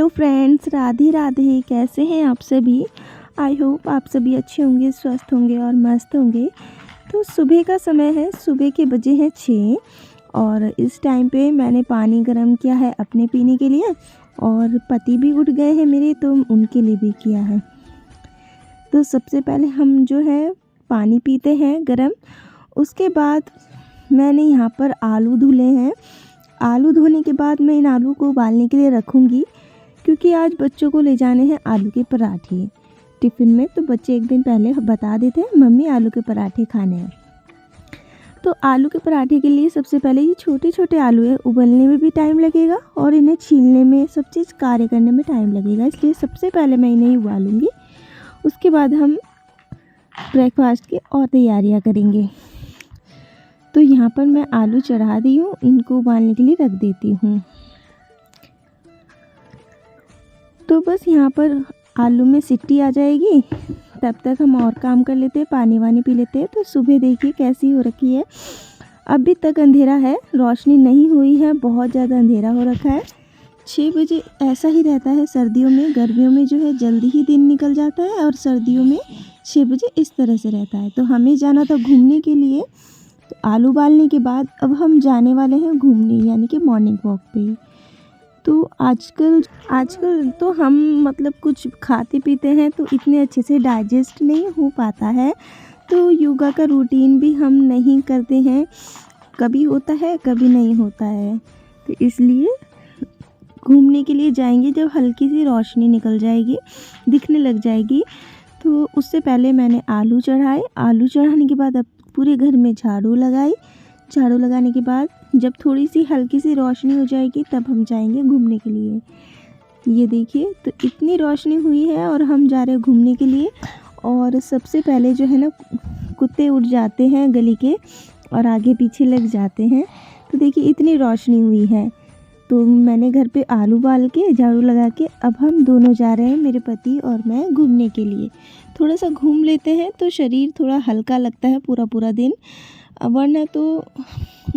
Friends, Radhe Radhe. कैसे हैं आप सभी? आई होप आप सभी अच्छे होंगे, स्वस्थ होंगे और मस्त होंगे। तो सुबह का समय है, सुबह के बजे हैं 6 और इस टाइम पे मैंने पानी गर्म किया है अपने पीने के लिए और पति भी उठ गए हैं मेरे, तो उनके लिए भी किया है। तो सबसे पहले हम जो है पानी पीते हैं गर्म। उसके बाद मैंने यहाँ पर आलू धुले हैं। आलू धोने के बाद मैं इन आलू को उबालने के लिए रखूँगी, क्योंकि आज बच्चों को ले जाने हैं आलू के पराठे टिफ़िन में। तो बच्चे एक दिन पहले बता देते हैं मम्मी आलू के पराठे खाने हैं। तो आलू के पराठे के लिए सबसे पहले ये छोटे छोटे आलू है, उबलने में भी टाइम लगेगा और इन्हें छीलने में, सब चीज़ कार्य करने में टाइम लगेगा, इसलिए सबसे पहले मैं इन्हें उबालूँगी। उसके बाद हम ब्रेकफास्ट की और तैयारियाँ करेंगे। तो यहाँ पर मैं आलू चढ़ा दी हूँ, इनको उबालने के लिए रख देती हूँ। तो बस यहाँ पर आलू में सीटी आ जाएगी, तब तक हम और काम कर लेते हैं, पानी वानी पी लेते हैं। तो सुबह देखिए कैसी हो रखी है, अभी तक अंधेरा है, रोशनी नहीं हुई है, बहुत ज़्यादा अंधेरा हो रखा है। 6 बजे ऐसा ही रहता है सर्दियों में। गर्मियों में जो है जल्दी ही दिन निकल जाता है और सर्दियों में 6 बजे इस तरह से रहता है। तो हमें जाना था घूमने के लिए। तो आलू उबालने के बाद अब हम जाने वाले हैं घूमने, यानी कि मॉर्निंग वॉक पे। तो आजकल तो हम मतलब कुछ खाते पीते हैं तो इतने अच्छे से डाइजेस्ट नहीं हो पाता है, तो योगा का रूटीन भी हम नहीं करते हैं, कभी होता है कभी नहीं होता है। तो इसलिए घूमने के लिए जाएंगे जब हल्की सी रोशनी निकल जाएगी, दिखने लग जाएगी। तो उससे पहले मैंने आलू चढ़ाए। आलू चढ़ाने के बाद अब पूरे घर में झाड़ू लगाई। झाड़ू लगाने के बाद जब थोड़ी सी हल्की सी रोशनी हो जाएगी तब हम जाएंगे घूमने के लिए। ये देखिए, तो इतनी रोशनी हुई है और हम जा रहे हैं घूमने के लिए। और सबसे पहले जो है ना, कुत्ते उठ जाते हैं गली के और आगे पीछे लग जाते हैं। तो देखिए इतनी रोशनी हुई है। तो मैंने घर पे आलू उबाल के, झाड़ू लगा के, अब हम दोनों जा रहे हैं, मेरे पति और मैं, घूमने के लिए। थोड़ा सा घूम लेते हैं तो शरीर थोड़ा हल्का लगता है पूरा दिन, वरना तो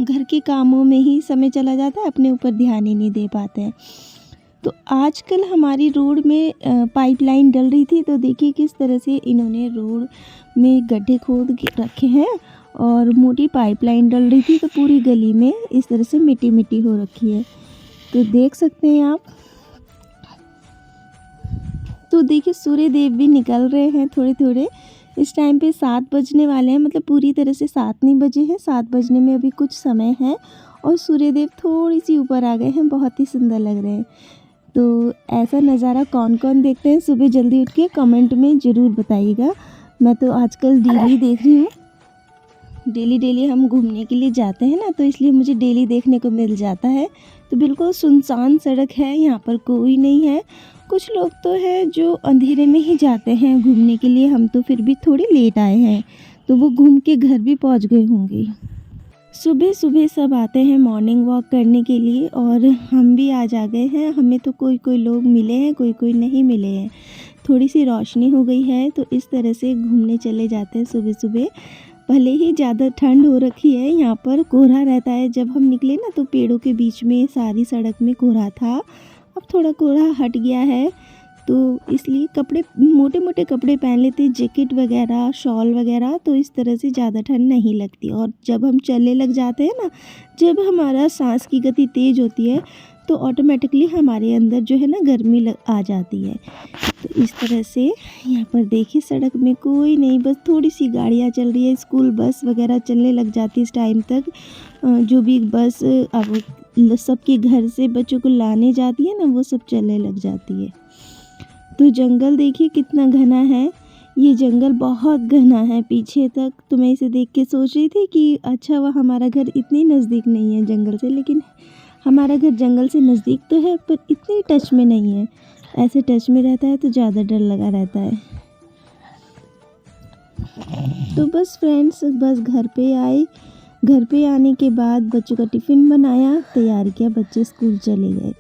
घर के कामों में ही समय चला जाता है, अपने ऊपर ध्यान ही नहीं दे पाते हैं। तो आजकल हमारी रोड में पाइपलाइन डल रही थी, तो देखिए किस तरह से इन्होंने रोड में गड्ढे खोद के रखे हैं और मोटी पाइपलाइन डल रही थी, तो पूरी गली में इस तरह से मिट्टी मिट्टी हो रखी है। तो देख सकते हैं आप। तो देखिए सूर्य देव भी निकल रहे हैं थोड़े थोड़े। इस टाइम पे 7 बजने वाले हैं, मतलब पूरी तरह से 7 नहीं बजे हैं, 7 बजने में अभी कुछ समय है और सूर्यदेव थोड़ी सी ऊपर आ गए हैं, बहुत ही सुंदर लग रहे हैं। तो ऐसा नज़ारा कौन कौन देखते हैं सुबह जल्दी उठ के, कमेंट में ज़रूर बताइएगा। मैं तो आजकल डेली देख रही हूँ, डेली हम घूमने के लिए जाते हैं ना, तो इसलिए मुझे डेली देखने को मिल जाता है। तो बिल्कुल सुनसान सड़क है, यहाँ पर कोई नहीं है। कुछ लोग तो है जो अंधेरे में ही जाते हैं घूमने के लिए, हम तो फिर भी थोड़ी लेट आए हैं, तो वो घूम के घर भी पहुंच गए होंगे। सुबह सुबह सब आते हैं मॉर्निंग वॉक करने के लिए और हम भी आज आ गए हैं। हमें तो कोई लोग मिले हैं, कोई नहीं मिले हैं। थोड़ी सी रोशनी हो गई है तो इस तरह से घूमने चले जाते हैं सुबह सुबह। भले ही ज़्यादा ठंड हो रखी है, यहाँ पर कोहरा रहता है। जब हम निकले ना तो पेड़ों के बीच में सारी सड़क में कोहरा था, अब थोड़ा कोहरा हट गया है, तो इसलिए कपड़े, मोटे मोटे कपड़े पहन लेते, जैकेट वगैरह, शॉल वगैरह, तो इस तरह से ज़्यादा ठंड नहीं लगती। और जब हम चलने लग जाते हैं ना, जब हमारा सांस की गति तेज़ होती है तो ऑटोमेटिकली हमारे अंदर जो है ना गर्मी आ जाती है। तो इस तरह से यहाँ पर देखिए सड़क में कोई नहीं, बस थोड़ी सी गाड़ियाँ चल रही है, स्कूल बस वगैरह चलने लग जाती है इस टाइम तक। जो भी बस अब सबके घर से बच्चों को लाने जाती है ना, वो सब चलने लग जाती है। तो जंगल देखिए कितना घना है, ये जंगल बहुत घना है पीछे तक। तो मैं इसे देख के सोच रही थी कि अच्छा वह हमारा घर इतनी नज़दीक नहीं है जंगल से, लेकिन हमारा घर जंगल से नज़दीक तो है पर इतने टच में नहीं है। ऐसे टच में रहता है तो ज़्यादा डर लगा रहता है। तो बस फ्रेंड्स, बस घर पे आए। घर पे आने के बाद बच्चों का टिफ़िन बनाया, तैयार किया, बच्चे स्कूल चले गए।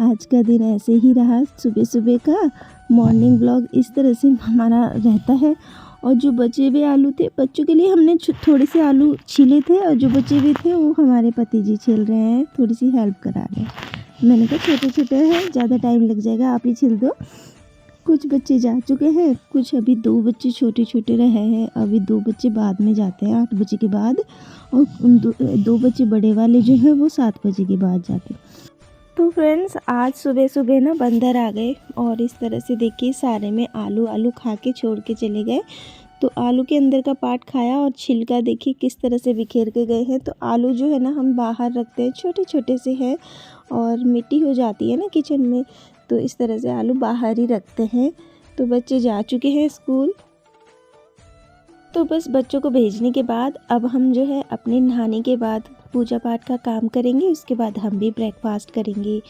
आज का दिन ऐसे ही रहा, सुबह सुबह का मॉर्निंग ब्लॉग इस तरह से हमारा रहता है। और जो बचे हुए आलू थे, बच्चों के लिए हमने थोड़े से आलू छीले थे और जो बचे हुए थे वो हमारे पति जी छील रहे हैं, थोड़ी सी हेल्प करा रहे हैं। मैंने कहा छोटे छोटे हैं, ज़्यादा टाइम लग जाएगा, आप ही छिल दो। कुछ बच्चे जा चुके हैं, कुछ अभी 2 बच्चे छोटे छोटे रहे हैं, अभी 2 बच्चे बाद में जाते हैं 8 बजे के बाद, और 2 बच्चे बड़े वाले जो हैं वो 7 बजे के बाद जाते हैं। तो फ्रेंड्स आज सुबह सुबह ना बंदर आ गए और इस तरह से देखिए सारे में आलू आलू खा के छोड़ के चले गए। तो आलू के अंदर का पार्ट खाया और छिलका देखिए किस तरह से बिखेर के गए हैं। तो आलू जो है ना हम बाहर रखते हैं, छोटे छोटे से हैं और मिट्टी हो जाती है ना किचन में, तो इस तरह से आलू बाहर ही रखते हैं। तो बच्चे जा चुके हैं स्कूल। तो बस बच्चों को भेजने के बाद अब हम जो है अपने नहाने के बाद पूजा पाठ का काम करेंगे, उसके बाद हम भी ब्रेकफास्ट करेंगे।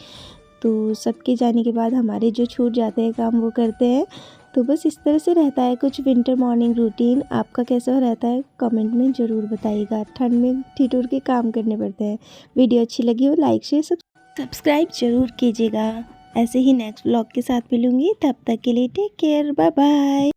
तो सबके जाने के बाद हमारे जो छूट जाते हैं काम वो करते हैं। तो बस इस तरह से रहता है कुछ विंटर मॉर्निंग रूटीन। आपका कैसा रहता है कमेंट में ज़रूर बताइएगा। ठंड में ठिठुर के काम करने पड़ते हैं। वीडियो अच्छी लगी हो लाइक शेयर सब्सक्राइब ज़रूर कीजिएगा। ऐसे ही नेक्स्ट व्लॉग के साथ मिलूँगी, तब तक के लिए टेक केयर, बाय बाय।